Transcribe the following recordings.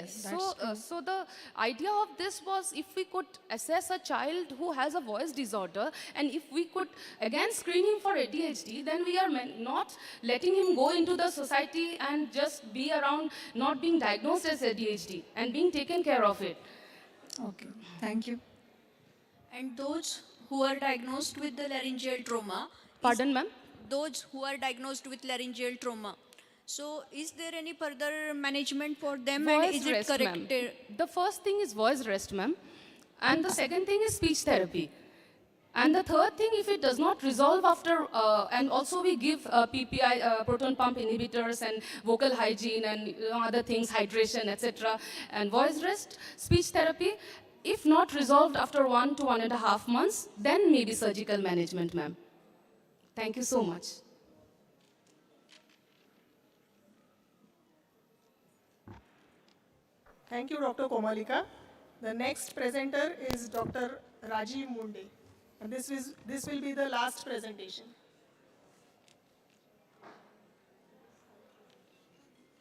Yes, so the idea of this was if we could assess a child who has a voice disorder and if we could again screen him for ADHD, then we are not letting him go into the society and just be around not being diagnosed as ADHD and being taken care of it. Okay, thank you. And those who are diagnosed with the laryngeal trauma, is Pardon, ma'am? those who are diagnosed with laryngeal trauma. So, is there any further management for them, and Voice is it rest, ma'am. corrected? The first thing is voice rest, ma'am. And the second thing is speech therapy. And the third thing, if it does not resolve after, and also we give PPI, proton pump inhibitors and vocal hygiene and other things, hydration, etc. And voice rest, speech therapy. If not resolved after 1 to 1.5 months, then maybe surgical management, ma'am. Thank you so much. Thank you, Dr. Komalika. The next presenter is Dr. Rajiv Munde. And this will be the last presentation.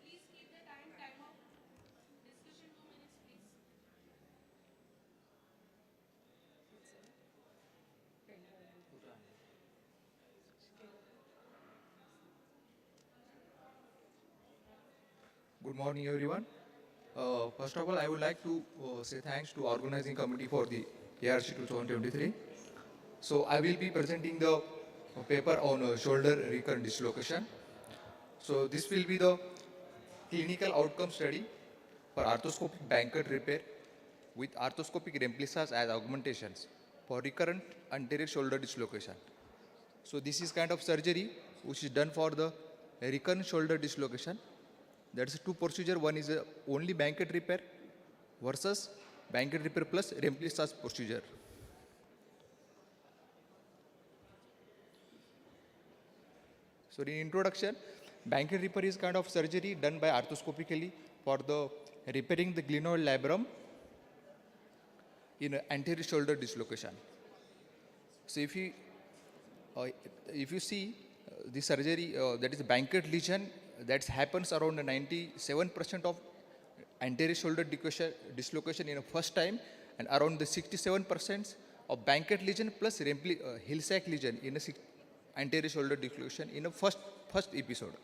Please keep the time of discussion 2 minutes, please. Good morning, everyone. First of all, I would like to say thanks to organizing committee for the ARC 2023. So I will be presenting the paper on shoulder recurrent dislocation. So this will be the clinical outcome study for arthroscopic Bankert repair with arthroscopic remplissage as augmentations for recurrent anterior shoulder dislocation. So this is kind of surgery which is done for the recurrent shoulder dislocation. That's two procedure. One is only Bankert repair versus Bankert repair plus remplissage procedure. So in introduction, Bankert repair is kind of surgery done by arthroscopically for the repairing the glenoid labrum in anterior shoulder dislocation. So if you see the surgery that is Bankert lesion that happens around 97% of anterior shoulder dislocation in a first time and around the 67% of Bankert lesion plus Hill-Sachs lesion in a anterior shoulder dislocation in a first episode.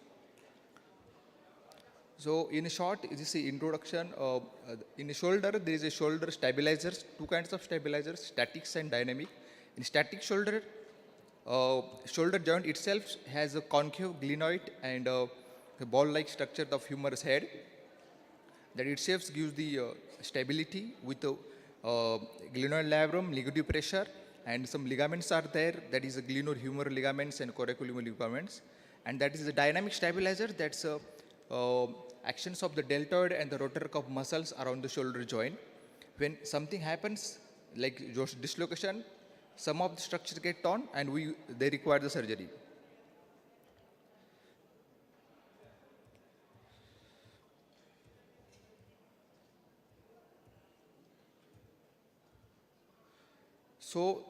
So in short, this is the introduction. In the shoulder, there is a shoulder stabilizers, two kinds of stabilizers, statics and dynamic. In static shoulder, shoulder joint itself has a concave glenoid and a ball-like structure of humerus head. That itself gives the stability with the glenoid labrum, ligature pressure, and some ligaments are there. That is the glenohumeral ligaments and coracohumeral ligaments. And that is the dynamic stabilizer. That's actions of the deltoid and the rotator cuff muscles around the shoulder joint. When something happens like dislocation, some of the structures get torn and they require the surgery. So,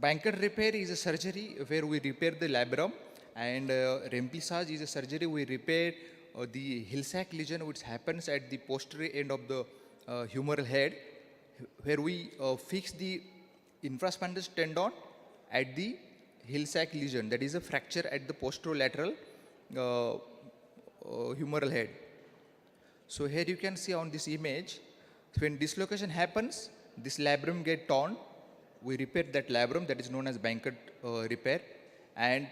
Bankert repair is a surgery where we repair the labrum, and remplissage is a surgery we repair the Hill-Sachs lesion which happens at the posterior end of the humeral head, where we fix the infraspinatus tendon at the Hill-Sachs lesion, that is a fracture at the posterolateral humeral head. So here you can see on this image, when dislocation happens, this labrum get torn. We repair that labrum, that is known as Bankert repair, and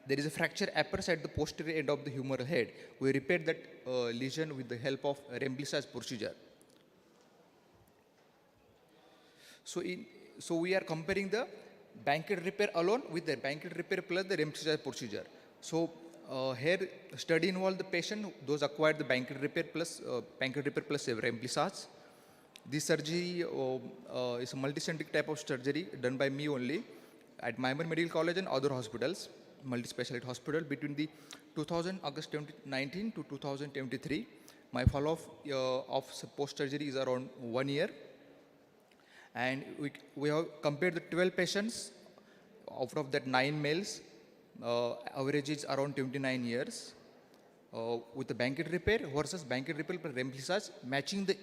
there is a fracture occurs at the posterior end of the humeral head. We repair that lesion with the help of remplissage procedure. So we are comparing the Bankert repair alone with the Bankert repair plus the remplissage procedure. So here study involved the patient, those acquired the Bankert repair plus remplissage. This surgery is a multicentric type of surgery done by me only at Maimar Medical College and other hospitals, multi-specialty hospital between the August 2019 to 2023. My follow-up of post-surgery is around 1 year. And we have compared the 12 patients, out of that 9 males, average is around 29 years. with the blanket repair versus blanket repair plus remplissage, matching the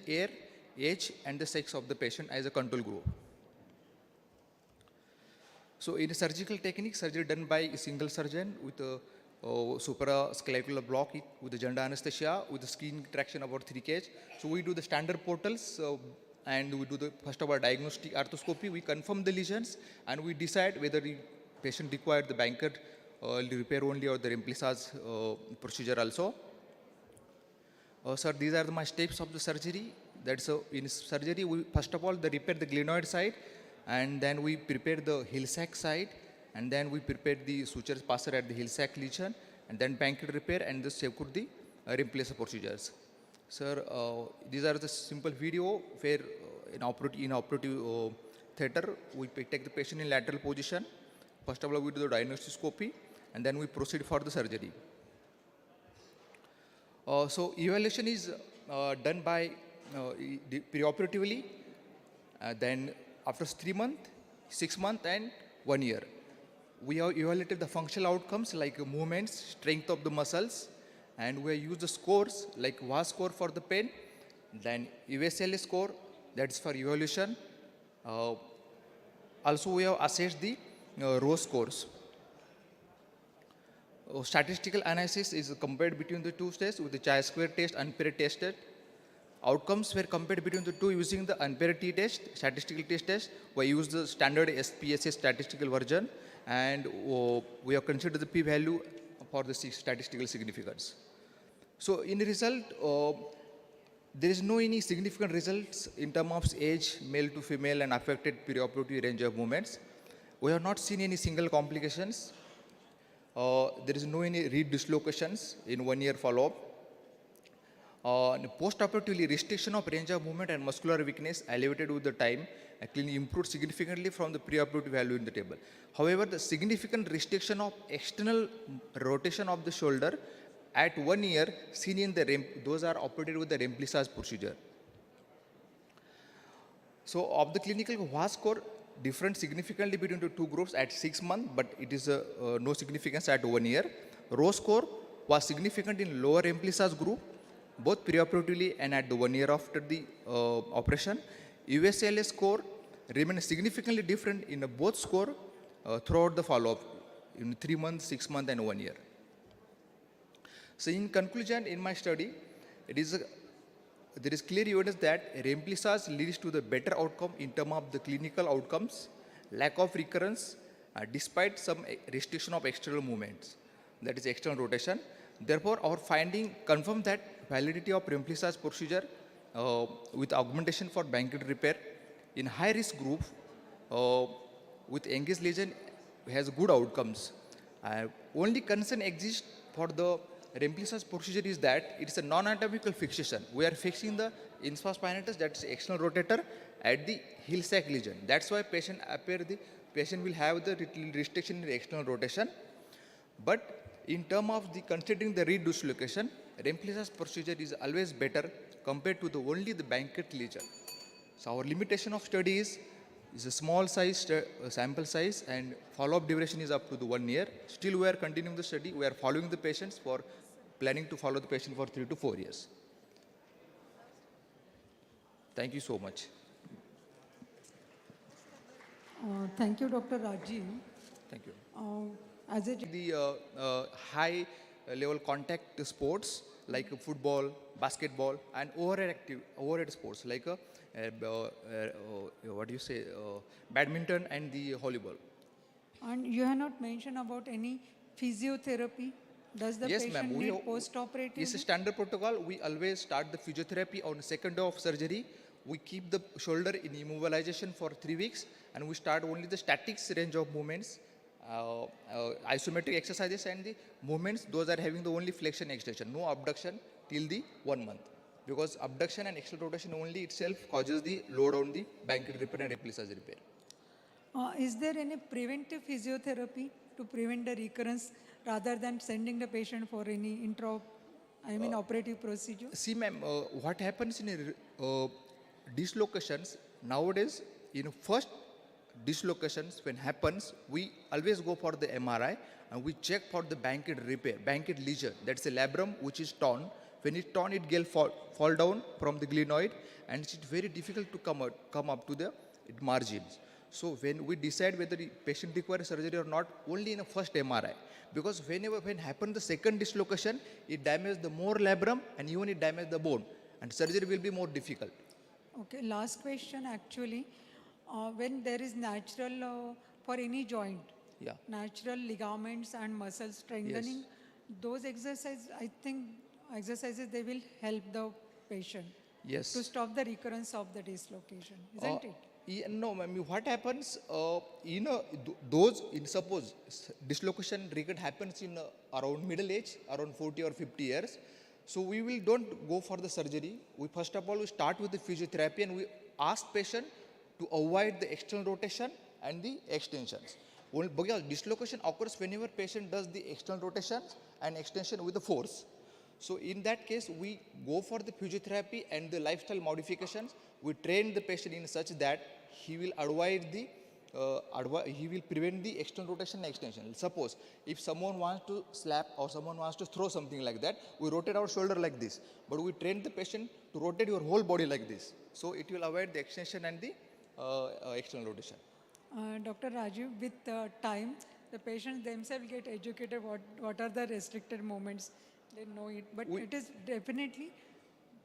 age and the sex of the patient as a control group. So in a surgical technique, surgery done by a single surgeon with a suprasclavicular block with the general anesthesia with the skin traction about 3 kg. So we do the standard portals and we do the first of all diagnostic arthroscopy. We confirm the lesions and we decide whether the patient required the blanket repair only or the remplissage procedure also. Sir, these are my steps of the surgery. That's in surgery, we first of all repair the glenoid side, and then we prepare the heel sac side, and then we prepare the suture passer at the heel sac lesion, and then blanket repair and the secure the replace procedures. Sir, these are the simple video where in operative theater we take the patient in lateral position. First of all, we do the diagnosticoscopy, and then we proceed for the surgery. So evaluation is done by preoperatively, then after 3 months, 6 months, and 1 year. We have evaluated the functional outcomes like movements, strength of the muscles, and we have used the scores like VAS score for the pain, then USLA score, that's for evaluation. Also, we have assessed the ROSE scores. Statistical analysis is compared between the two tests with the chi-square test and unpaired tested. Outcomes were compared between the two using the unpaired t-test, statistical test. We use the standard SPSS statistical version, and we have considered the p-value for the statistical significance. So in the result, there is no any significant results in terms of age, male to female, and affected preoperative range of movements. We have not seen any single complications. There is no any reed dislocations in 1 year follow-up. Post-operatively, restriction of range of movement and muscular weakness elevated with the time actually improved significantly from the preoperative value in the table. However, the significant restriction of external rotation of the shoulder at 1 year seen in the those are operated with the remplissage procedure. So of the clinical VAS score different significantly between the two groups at 6 months, but it is no significance at 1 year. ROSE score was significant in lower remplissage group, both preoperatively and at the 1 year after the operation. USLA score remained significantly different in both score throughout the follow-up in 3 months, 6 months, and 1 year. So in conclusion, in my study, there is clear evidence that remplissage leads to the better outcome in terms of the clinical outcomes, lack of recurrence, despite some restriction of external movements, that is external rotation. Therefore, our finding confirm that validity of remplissage procedure with augmentation for blanket repair in high-risk group with engaged lesion has good outcomes. Only concern exists for the remplissage procedure is that it is a non-anatomical fixation. We are fixing the infraspinatus, that is external rotator, at the heel sac lesion. That's why patient will have the restriction in the external rotation. But in terms of the considering the reed dislocation, remplissage procedure is always better compared to only the blanket lesion. So our limitation of study is a small size sample size, and follow-up duration is up to the 1 year. Still we are continuing the study. We are following the patients for planning to follow the patient for 3 to 4 years. Thank you so much. Thank you, Dr. Rajiv. Thank you. As a The high level contact sports like football, basketball, and overhead sports like badminton and the volleyball. And you have not mentioned about any physiotherapy. Does the Yes, patient ma'am. need post-operative? It's a standard protocol. We always start the physiotherapy on the second day of surgery. We keep the shoulder in immobilization for 3 weeks, and we start only the statics range of movements, isometric exercises, and the movements. Those are having the only flexion extension, no abduction till the 1 month. Because abduction and external rotation only itself causes the load on the blanket repair and remplissage repair. Is there any preventive physiotherapy to prevent the recurrence rather than sending the patient for any operative procedure? See, ma'am, what happens in dislocations nowadays, in first dislocations when happens, we always go for the MRI and we check for the banked repair, banked lesion. That's a labrum which is torn. When it's torn, it will fall down from the glenoid, and it's very difficult to come up to the margins. So when we decide whether the patient requires surgery or not, only in the first MRI, because when happens the second dislocation, it damages the more labrum and even it damages the bone, and surgery will be more difficult. Okay, last question actually. When there is natural, for any joint, Yeah. natural ligaments and muscle strengthening, those exercises, I think exercises, they will help the patient Yes. to stop the recurrence of the dislocation, isn't it? Yeah, no, I mean, what happens, those, in suppose dislocation recurrent happens in around middle age, around 40 or 50 years. So we don't go for the surgery. We first of all, we start with the physiotherapy and we ask patient to avoid the external rotation and the extensions. Because dislocation occurs whenever patient does the external rotations and extension with the force. So in that case, we go for the physiotherapy and the lifestyle modifications. We train the patient in such that he will avoid the, he will prevent the external rotation and extension. Suppose if someone wants to slap or someone wants to throw something like that, we rotate our shoulder like this. But we train the patient to rotate your whole body like this. So it will avoid the extension and the external rotation. Dr. Rajiv, with time, the patients themselves get educated what are the restricted movements. They know it, but it is definitely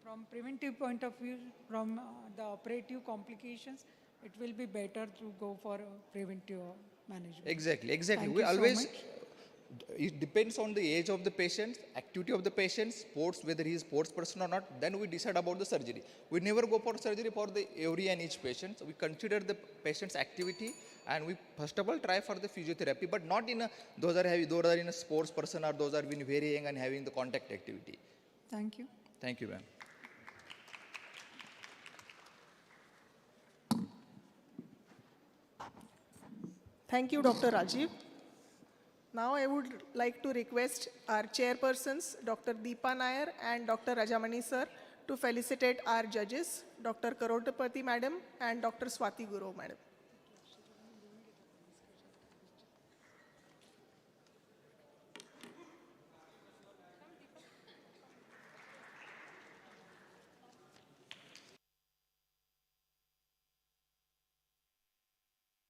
from preventive point of view, from the operative complications, it will be better to go for preventive management. Exactly. Thank We you so always, much. it depends on the age of the patient, activity of the patient, sports, whether he is sports person or not, then we decide about the surgery. We never go for surgery for the every and each patient. So we consider the patient's activity and we first of all try for the physiotherapy, but not in a, those are in a sports person or those are been very young and having the contact activity. Thank you. Thank you, ma'am. Thank you, Dr. Rajiv. Now I would like to request our chairpersons, Dr. Deepa Nair and Dr. Rajamani sir, to felicitate our judges, Dr. Karotapati madam and Dr. Swati Guru madam.